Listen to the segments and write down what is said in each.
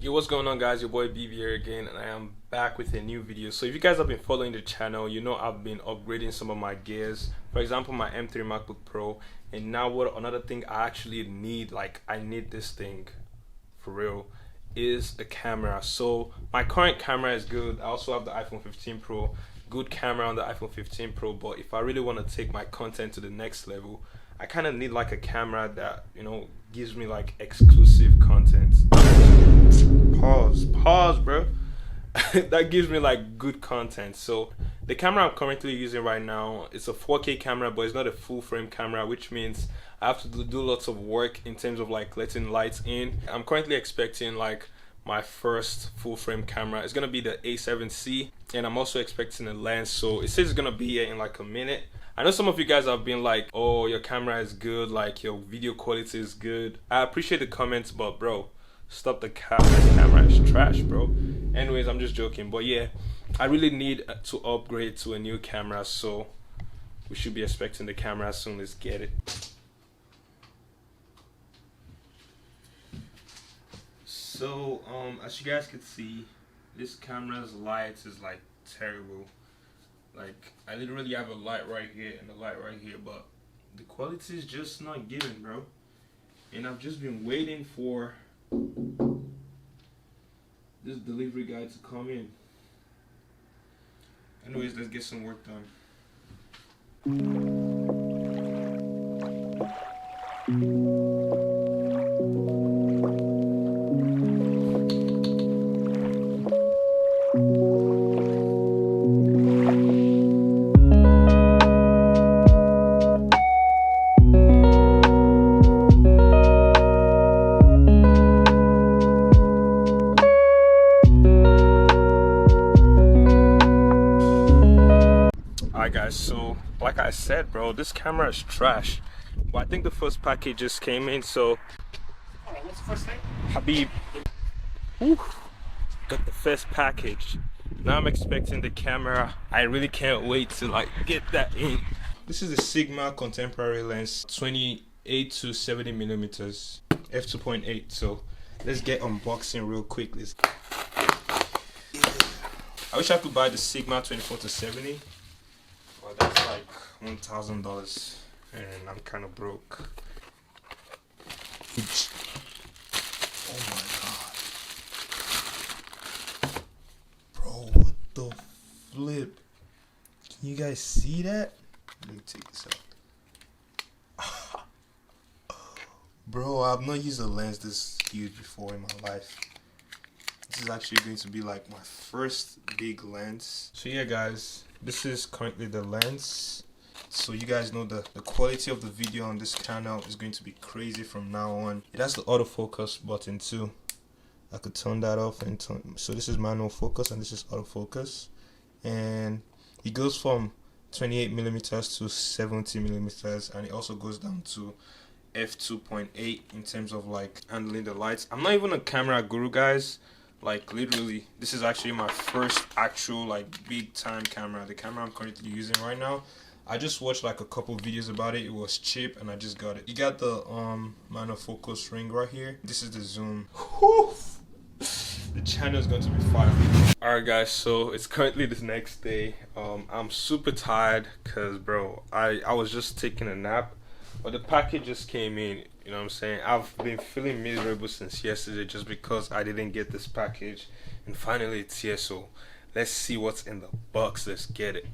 Yo, what's going on, guys? Your boy BB here again, and I am back with a new video. So if you guys have been following the channel, you know I've been upgrading some of my gears. For example, my M3 MacBook Pro, and now what another thing I actually need, like I need this thing for real, is a camera. So my current camera is good. I also have the iPhone 15 Pro, good camera on the iPhone 15 Pro, but if I really want to take my content to the next level, I kind of need like a camera that, you know, gives me like exclusive content. Pause, bro. That gives me like good content. So the camera I'm currently using right now, it's a 4K camera, but it's not a full frame camera, which means I have to do lots of work in terms of like letting lights in. I'm currently expecting like my first full frame camera. It's gonna be the A7C, and I'm also expecting a lens. So it says it's gonna be here in like a minute. I know some of you guys have been like, oh, your camera is good, like your video quality is good. I appreciate the comments, but bro, stop the cap. This camera is trash, bro. Anyways, I'm just joking, but yeah, I really need to upgrade to a new camera, so we should be expecting the camera soon. Let's get it. So as you guys can see, this camera's light is like terrible. Like I literally have a light right here and a light right here, but the quality is just not giving, bro. And I've just been waiting for this delivery guy to come in. Anyways, let's get some work done. Alright guys, so like I said, bro, this camera is trash. But I think the first package just came in, so alright, what's the first thing? Habib. Whew. Got the first package. Now I'm expecting the camera. I really can't wait to like get that in. This is the Sigma contemporary lens, 28 to 70 millimeters, F2.8. So let's get unboxing real quick. I wish I could buy the Sigma 24 to 70. Well, that's like $1,000, and I'm kind of broke. Oh my god, bro! What the flip? Can you guys see that? Let me take this out. Bro, I've not used a lens this huge before in my life. This is actually going to be like my first big lens. So yeah guys, this is currently the lens. So you guys know the quality of the video on this channel is going to be crazy from now on. It has the autofocus button too. I could turn that off and turn. So this is manual focus and this is autofocus. And it goes from 28 millimeters to 70 millimeters, and it also goes down to F2.8 in terms of like handling the lights. I'm not even a camera guru, guys. Like literally, this is actually my first actual like big time camera. The camera I'm currently using right now, I just watched like a couple videos about it. It was cheap and I just got it. You got the manual focus ring right here. This is the zoom. Whew. The channel is going to be fire. Alright guys, so it's currently the next day. I'm super tired because bro, I was just taking a nap, but the package just came in. You know what I'm saying? I've been feeling miserable since yesterday just because I didn't get this package, and finally it's here. So let's see what's in the box. Let's get it.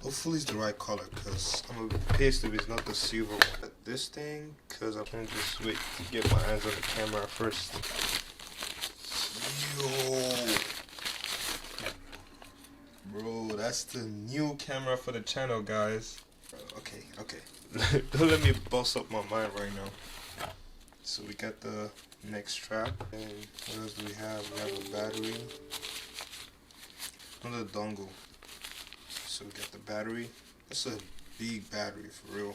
Hopefully it's the right color, because I'm gonna be pissed if it's not the silver one. But this thing, because I can't just wait to get my hands on the camera first. Yo, bro, that's the new camera for the channel, guys. Okay. Don't let me bust up my mind right now. So we got the neck strap, and what else do we have? We have a battery, another dongle. So we got the battery. That's a big battery for real.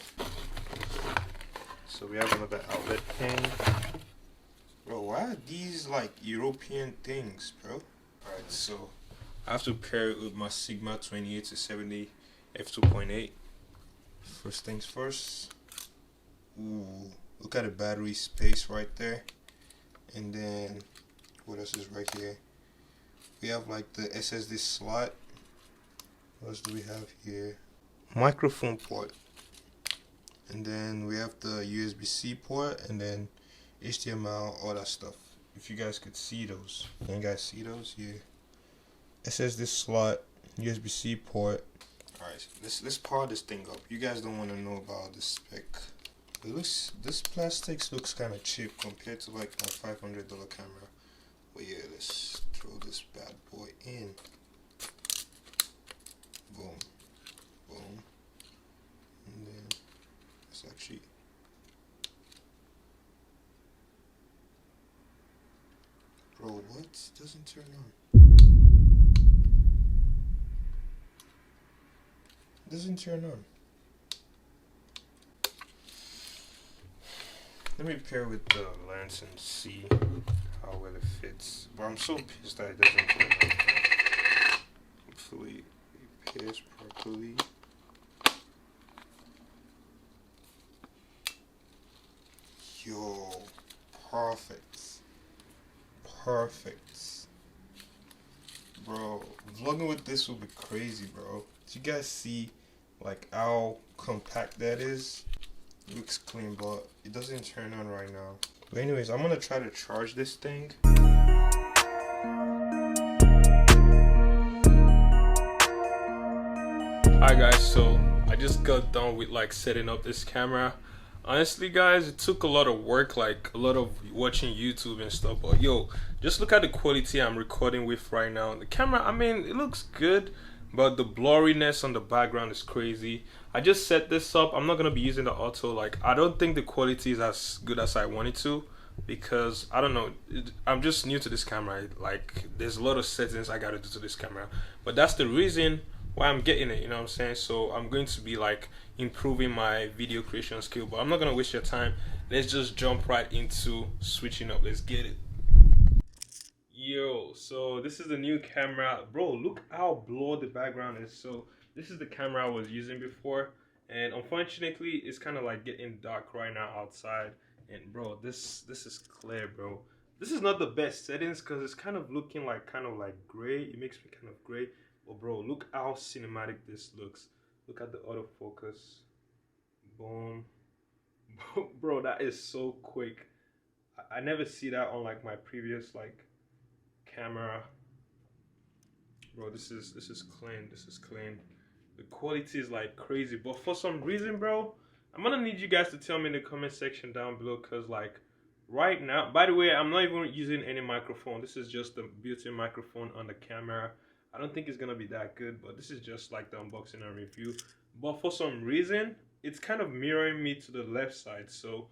So we have another outlet pin. Bro, why are these like European things, bro? Alright, so I have to pair it with my Sigma 28 to 70 f2.8. First things first. Ooh, Look at the battery space right there. And then what else is right here? We have like the SSD slot. What else do we have here? Microphone port. And then we have the USB-C port, and then HDMI, all that stuff. If you guys could see those. Can you guys see those? Yeah. SSD slot, USB-C port. Alright, let's power this thing up. You guys don't want to know about the spec. This plastic looks kind of cheap compared to like a $500 camera. But yeah, let's throw this bad boy in. Boom, boom, and then it's actually. Bro, what? Doesn't turn on. Doesn't turn on. Let me pair with the lens and see how well it fits. But I'm so pissed that it doesn't turn on. Hopefully it pairs properly. Yo, perfect. Perfect. Bro, vlogging with this will be crazy, bro. Did you guys see like how compact that is? It looks clean, but it doesn't turn on right now. But anyways, I'm gonna try to charge this thing. Hi guys, so I just got done with like setting up this camera. Honestly guys, it took a lot of work, like a lot of watching YouTube and stuff, but yo, just look at the quality I'm recording with right now. The camera, I mean, it looks good, but the blurriness on the background is crazy. I just set this up. I'm not gonna be using the auto. Like, I don't think the quality is as good as I want it to, because I don't know, I'm just new to this camera. Like, there's a lot of settings I gotta do to this camera, but that's the reason why I'm getting it, you know what I'm saying? So I'm going to be like improving my video creation skill, but I'm not gonna waste your time. Let's just jump right into switching up. Let's get it. Yo, so this is the new camera. Bro, look how blurred the background is. So this is the camera I was using before, and unfortunately it's kind of like getting dark right now outside. And bro, this is clear, bro. This is not the best settings because it's kind of looking like gray. It makes me kind of gray. But bro, look how cinematic this looks. Look at the autofocus. Boom. Bro, that is so quick. I never see that on like my previous like camera. Bro, this is clean. This is clean. The quality is like crazy. But for some reason, bro, I'm gonna need you guys to tell me in the comment section down below, because like right now, by the way, I'm not even using any microphone. This is just the built-in microphone on the camera. I don't think it's gonna be that good, but this is just like the unboxing and review. But for some reason, it's kind of mirroring me to the left side. So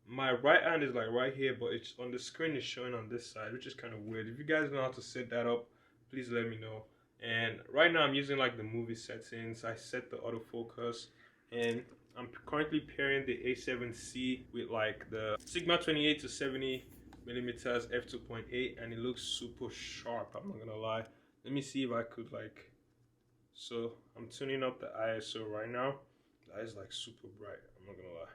my right hand is like right here, but it's on the screen is showing on this side, which is kind of weird. If you guys know how to set that up, please let me know. And right now I'm using like the movie settings. I set the autofocus, and I'm currently pairing the A7C with like the Sigma 28 to 70 millimeters F2.8, and it looks super sharp. I'm not gonna lie. Let me see if I could like. So I'm tuning up the ISO right now. That is like super bright. I'm not gonna lie.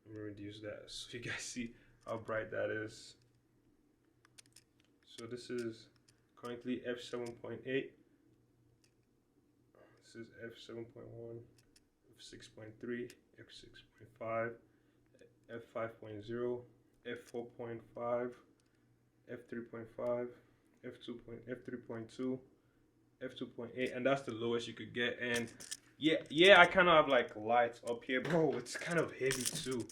Let me reduce that so you guys see how bright that is. So this is currently F7.8. This is F7.1, F6.3, F6.5, F5.0, F4.5, F3.5, F3.2, F2.8, and that's the lowest you could get. And yeah, I kind of have like lights up here. Bro, it's kind of heavy too.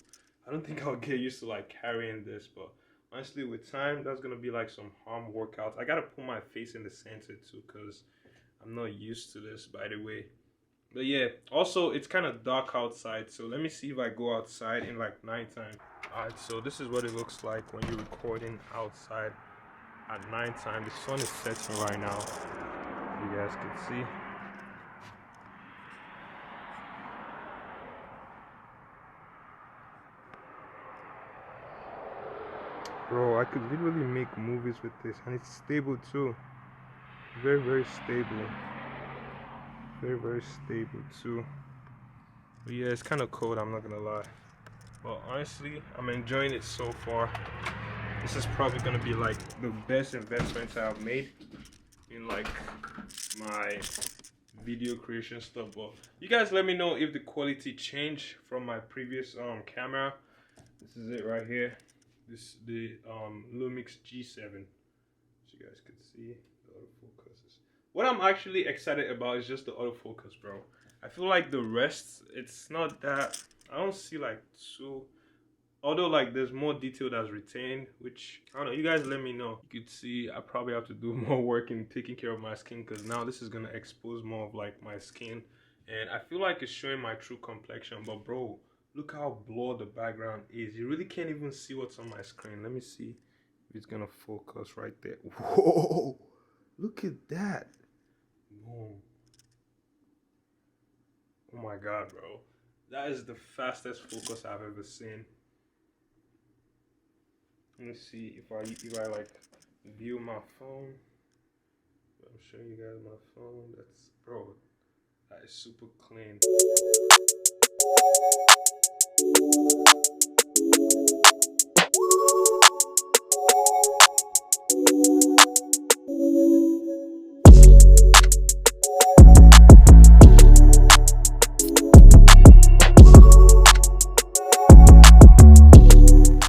I don't think I'll get used to like carrying this, but honestly, with time, that's gonna be like some arm workouts. I gotta put my face in the center too, because I'm not used to this, by the way. But yeah, also it's kind of dark outside, so let me see if I go outside in like nighttime. Alright, so this is what it looks like when you're recording outside at nighttime. The sun is setting right now, you guys can see. Bro, I could literally make movies with this, and it's stable too. Very, very stable. Very, very stable too. But yeah, it's kind of cold, I'm not gonna lie. But honestly, I'm enjoying it so far. This is probably gonna be like the best investment I've made in like my video creation stuff. But you guys let me know if the quality changed from my previous camera. This is it right here. This is the Lumix G7, so you guys can see the autofocuses. What I'm actually excited about is just the autofocus, bro. I feel like the rest, it's not that, I don't see like so, although like there's more detail that's retained, which I don't know, you guys let me know. You could see I probably have to do more work in taking care of my skin, because now this is gonna expose more of like my skin, and I feel like it's showing my true complexion. But bro, look how blurred the background is. You really can't even see what's on my screen. Let me see if it's gonna focus right there. Whoa, look at that. Boom. Oh my god, bro, that is the fastest focus I've ever seen. Let me see if I like view my phone. I'm showing you guys my phone. That's, bro, that is super clean.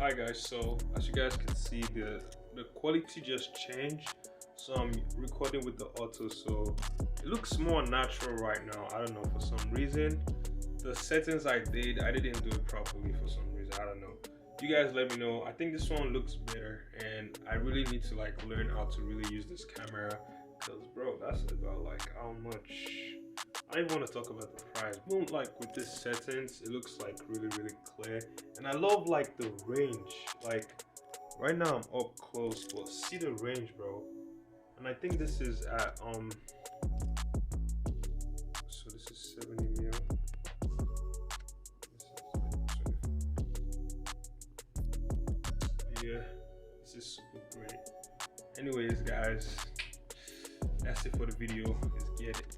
Alright guys, so as you guys can see, the quality just changed. So I'm recording with the auto, so it looks more natural right now. I don't know, for some reason the settings I didn't do it properly for some reason. I don't know. You guys let me know. I think this one looks better, and I really need to like learn how to really use this camera, because bro, that's about like how much. I don't even want to talk about the price. But like with this settings, it looks like really clear, and I love like the range. Like right now I'm up close, but see the range, bro. And I think this is at so this is 70 mil. Yeah, this is super great. Anyways guys, that's it for the video. Let's get it.